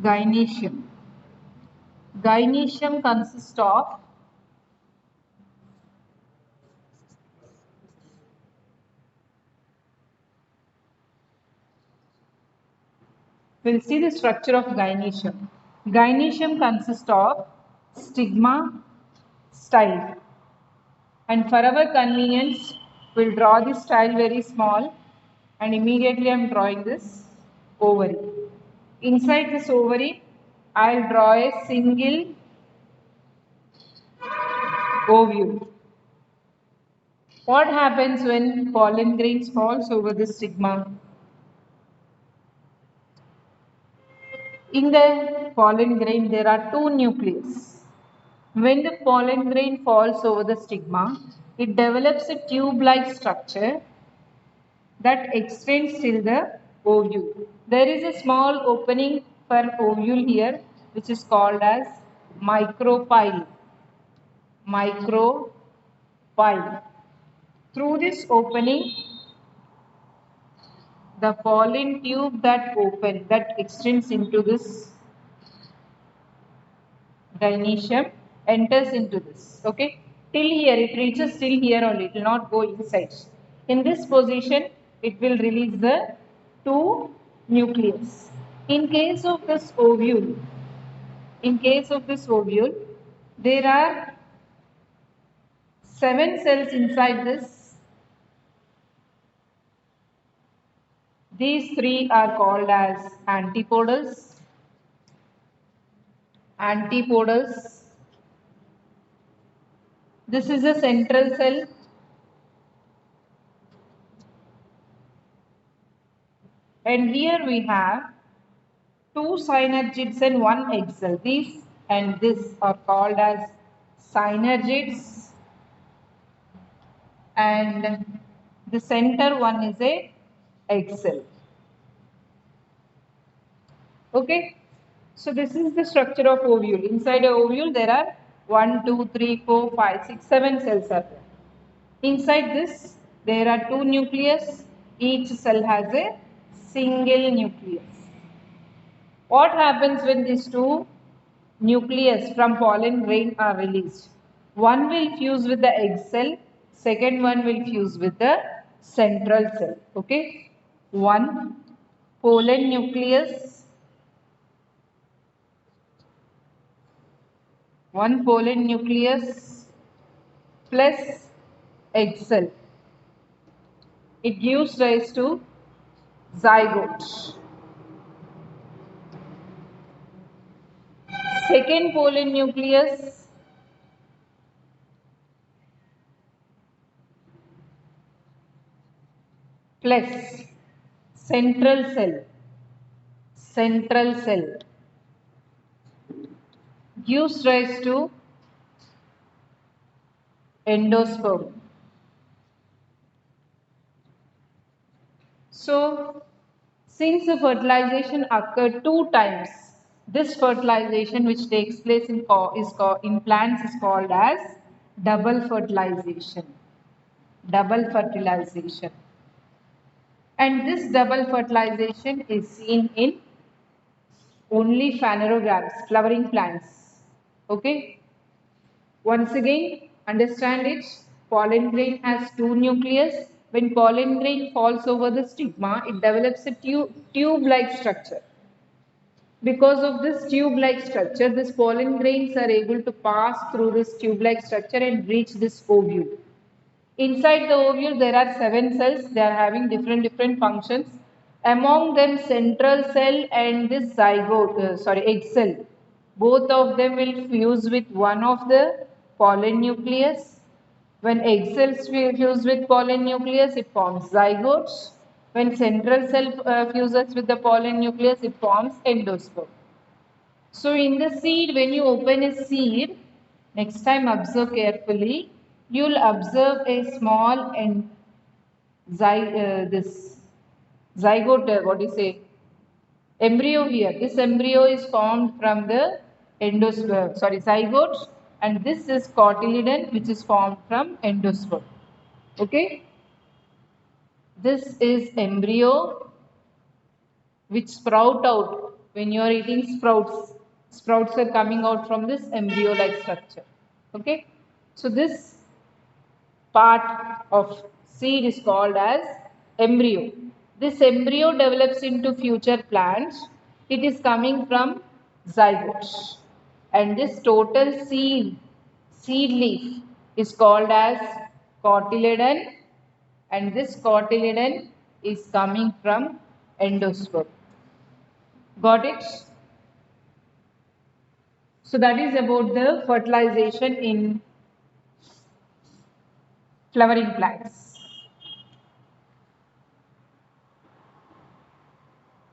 Gynoecium. Gynoecium consists of we'll see the structure of gynoecium. Gynoecium consists of stigma, style, and for our convenience, we'll draw this style very small, and immediately I'm drawing this ovary. Inside this ovary, I'll draw a single ovule. What happens when pollen grains falls over the stigma? In the pollen grain, there are two nucleus. When the pollen grain falls over the stigma, it develops a tube-like structure that extends till the ovule. There is a small opening for ovule here, which is called as micropyle. Micropyle. Through this opening, the pollen tube that extends into this gynoecium enters into this. Okay, till here it reaches till here only. It will not go inside. In this position, it will release the two nucleus. In case of this ovule, there are 7 cells inside this. These 3 are called as antipodals. This is a central cell. And here we have 2 synergids and 1 egg cell. These and this are called as synergids. And the center one is a egg cell. Okay. So this is the structure of ovule. Inside a ovule there are 1, 2, 3, 4, 5, 6, 7 cells are there. Inside this there are 2 nucleus. Each cell has a single nucleus. What happens when these 2 nucleus from pollen grain are released? One will fuse with the egg cell, second one will fuse with the central cell. Okay. One pollen nucleus plus egg cell. It gives rise to zygote. Second pollen nucleus plus central cell gives rise to endosperm. So, since the fertilization occurred 2 times, this fertilization which takes place in plants is called as double fertilization. And this double fertilization is seen in only phanerogams, flowering plants. Okay. Once again, understand it. Pollen grain has 2 nucleus. When pollen grain falls over the stigma, it develops a tube-like structure. Because of this tube-like structure, these pollen grains are able to pass through this tube-like structure and reach this ovule. Inside the ovule, there are 7 cells. They are having different functions. Among them, central cell and this egg cell. Both of them will fuse with one of the pollen nucleus. When egg cells fuse with pollen nucleus, it forms zygotes. When central cell fuses with the pollen nucleus, it forms endosperm. So in the seed, when you open a seed, next time observe carefully, you will observe a small and this zygote, embryo here. This embryo is formed from the zygote, and this is cotyledon which is formed from endosperm. Okay. This is embryo which sprout out When you are eating sprouts, sprouts are coming out from this embryo-like structure. Okay, so this part of seed is called as embryo. This embryo develops into future plants. It is coming from zygote. And this total seed leaf is called as cotyledon, and this cotyledon is coming from endosperm. Got it? So that is about the fertilization in flowering plants.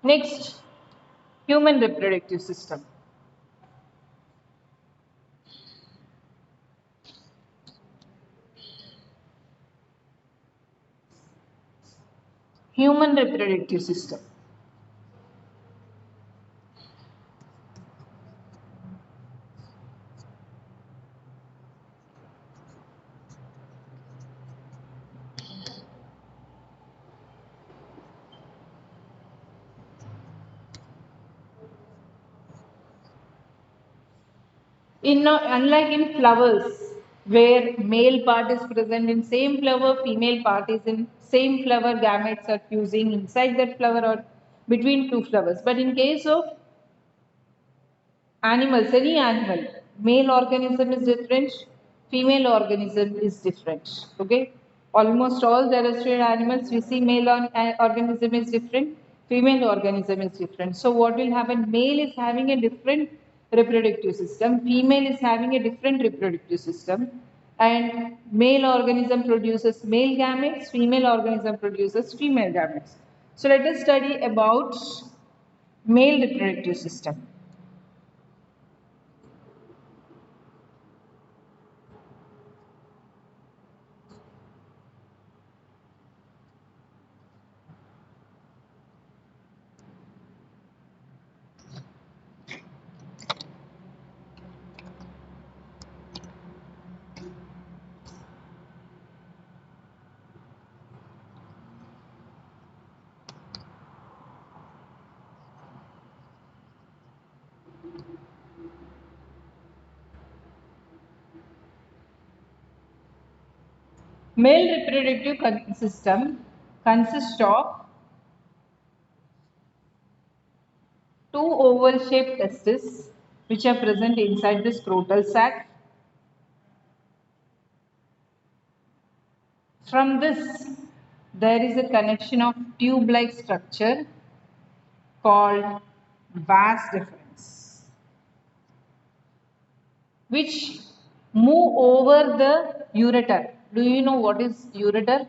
Next, human reproductive system. Human reproductive system. Unlike in flowers, where male part is present in same flower, female part is in same flower, gametes are fusing inside that flower or between two flowers. But in case of animals, any animal, male organism is different, female organism is different. Okay, almost all terrestrial animals we see male organism is different, female organism is different. So what will happen? Male is having a different reproductive system, female is having a different reproductive system, and male organism produces male gametes, female organism produces female gametes. So let us study about male reproductive system. Male reproductive system consists of two oval-shaped testes which are present inside the scrotal sac. From this, there is a connection of tube-like structure called vas deferens, which move over the ureter. Do you know what is ureter?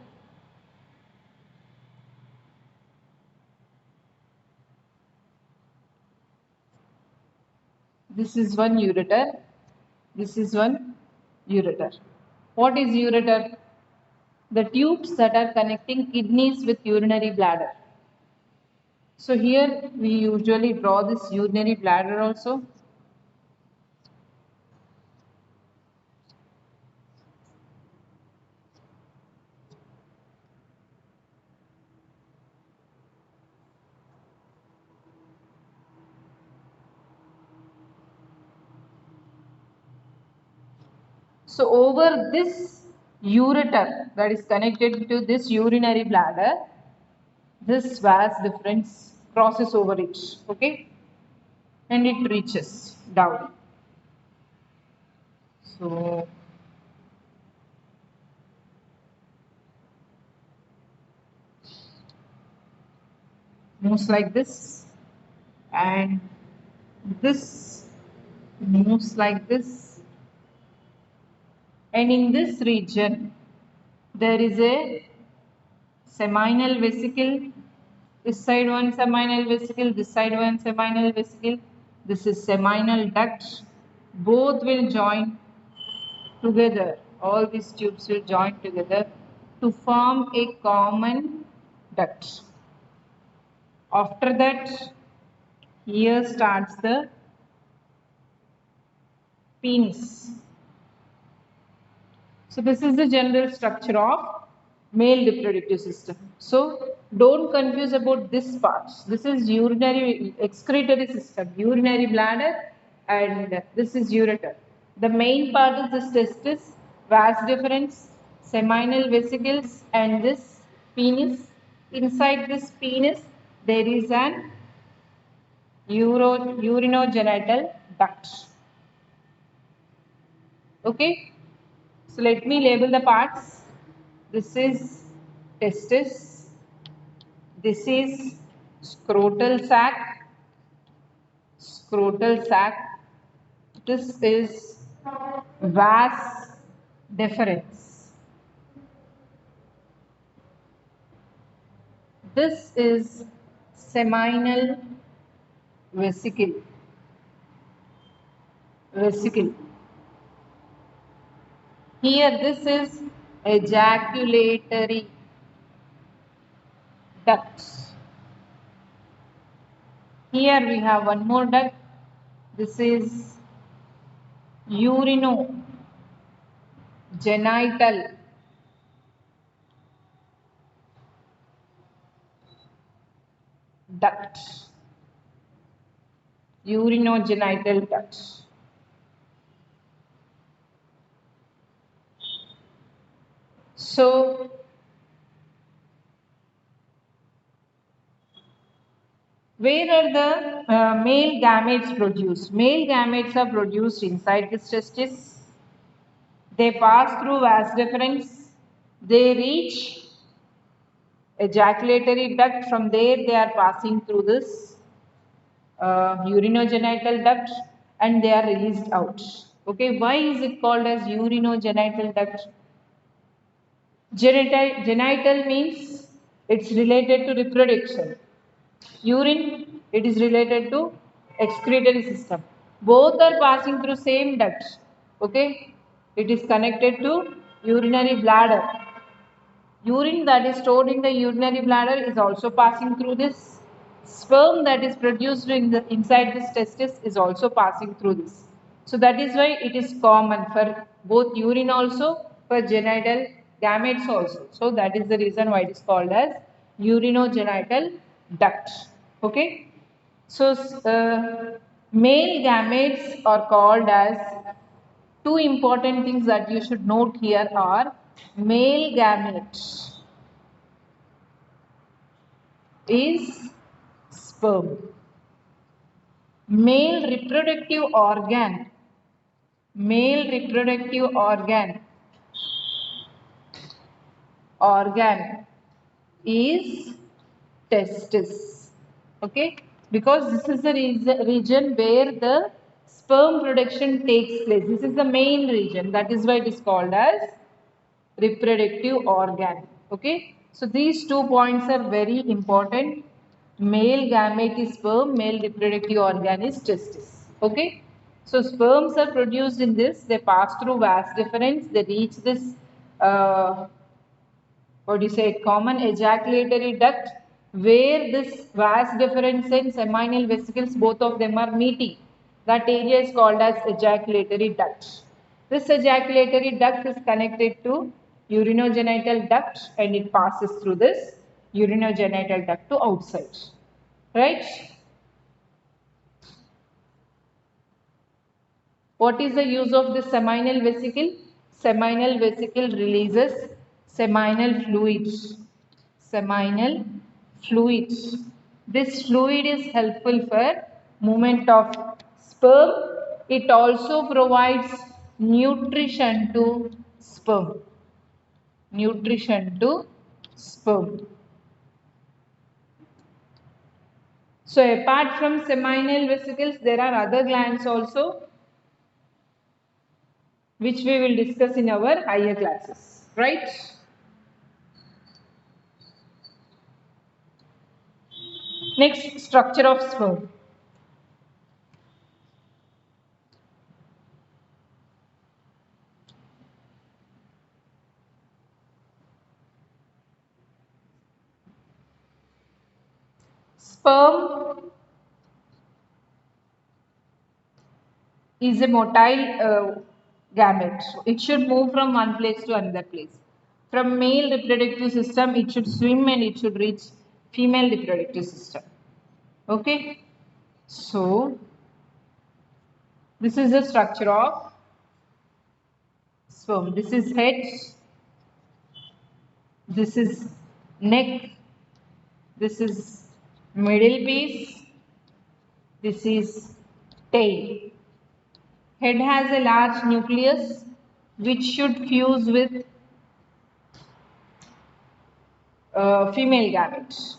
This is one ureter. This is one ureter. What is ureter? The tubes that are connecting kidneys with urinary bladder. So here we usually draw this urinary bladder also. So over this ureter that is connected to this urinary bladder, this vas deferens crosses over it, okay, and it reaches down. So moves like this, and this moves like this, and in this region there is a seminal vesicle. This side one seminal vesicle, this side one seminal vesicle. This is seminal duct. Both will join together. All these tubes will join together to form a common duct. After that, here starts the penis. So this is the general structure of male reproductive system. So don't confuse about this part. This is urinary excretory system, urinary bladder, and this is ureter. The main part is this testis, vas deferens, seminal vesicles, and this penis. Inside this penis, there is an urinogenital duct. Okay, so let me label the parts. This is testis, this is scrotal sac, this is vas deferens, this is seminal vesicle. Here this is ejaculatory duct. Here we have one more duct. This is urinogenital duct. Urinogenital duct. So where are the male gametes produced? Male gametes are produced inside this testis. They pass through vas deferens. They reach ejaculatory duct. From there, they are passing through this urinogenital duct and they are released out. Okay, why is it called as urinogenital duct? Genital means it's related to reproduction. Urine, it is related to excretory system. Both are passing through same duct. Okay, it is connected to urinary bladder. Urine that is stored in the urinary bladder is also passing through this. Sperm that is produced inside this testis is also passing through this. So that is why it is common for both urine also, for genital gametes also. So that is the reason why it is called as urinogenital duct. Okay. So male gametes are called as, two important things that you should note here are male gamete is sperm. Male reproductive organ is testis. Okay, because this is the region where the sperm production takes place. This is the main region. That is why it is called as reproductive organ. Okay, so these 2 points are very important. Male gamete is sperm, male reproductive organ is testis. Okay, so sperms are produced in this, they pass through vas deferens, they reach this what do you say, common ejaculatory duct, where this vas deferens and seminal vesicles, both of them are meeting. That area is called as ejaculatory duct. This ejaculatory duct is connected to urinogenital duct and it passes through this urinogenital duct to outside. Right? What is the use of this seminal vesicle? Seminal vesicle releases seminal fluids. Seminal fluids. This fluid is helpful for movement of sperm. It also provides nutrition to sperm. Nutrition to sperm. So apart from seminal vesicles, there are other glands also, which we will discuss in our higher classes, right? Next, structure of sperm. Sperm is a motile gamete. So it should move from one place to another place. From male reproductive system, it should swim and it should reach female reproductive system. Okay. So, this is the structure of sperm. This is head, this is neck, this is middle piece, this is tail. Head has a large nucleus which should fuse with female gametes.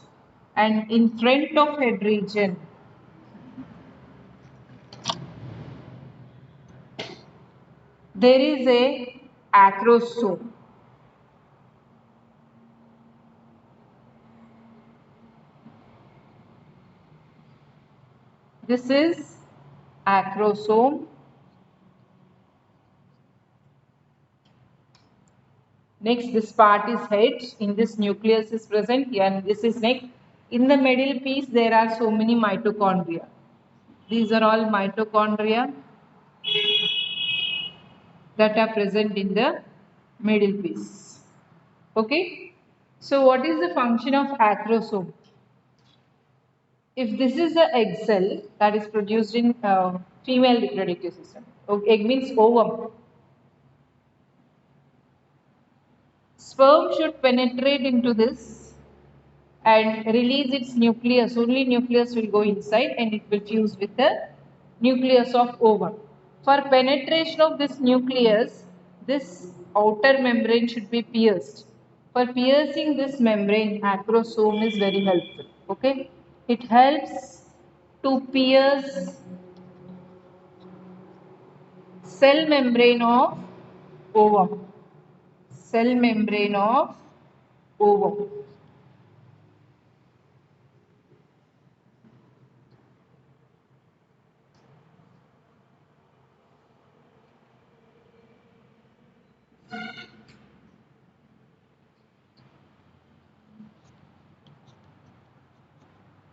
And in front of head region, there is a acrosome. This is acrosome. Next, this part is head. In this, nucleus is present, and this is neck. In the middle piece, there are so many mitochondria. These are all mitochondria that are present in the middle piece. Okay. So, what is the function of acrosome? If this is the egg cell that is produced in female reproductive system, egg means ovum. Sperm should penetrate into this and release its nucleus. Only nucleus will go inside and it will fuse with the nucleus of ovum. For penetration of this nucleus, this outer membrane should be pierced. For piercing this membrane, acrosome is very helpful. Okay, it helps to pierce cell membrane of ovum. Cell membrane of ovum.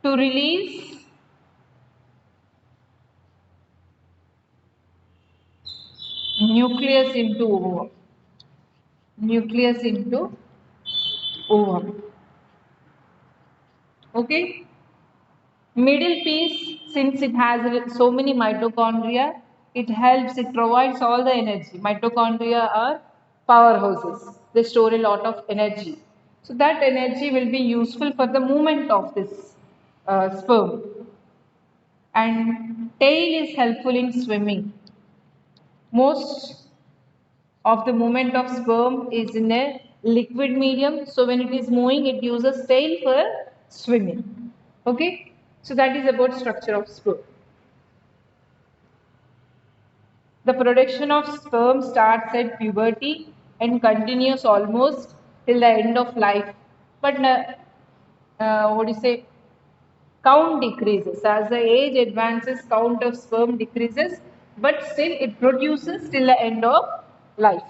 To release nucleus into ovum. Nucleus into ovum. Okay. Middle piece, since it has so many mitochondria, it helps, it provides all the energy. Mitochondria are powerhouses. They store a lot of energy. So that energy will be useful for the movement of this sperm. And tail is helpful in swimming. Most of the movement of sperm is in a liquid medium. So when it is moving, it uses tail for swimming. Okay. So that is about structure of sperm. The production of sperm starts at puberty and continues almost till the end of life. But what do you say? Count decreases. As the age advances, count of sperm decreases, but still it produces till the end of life.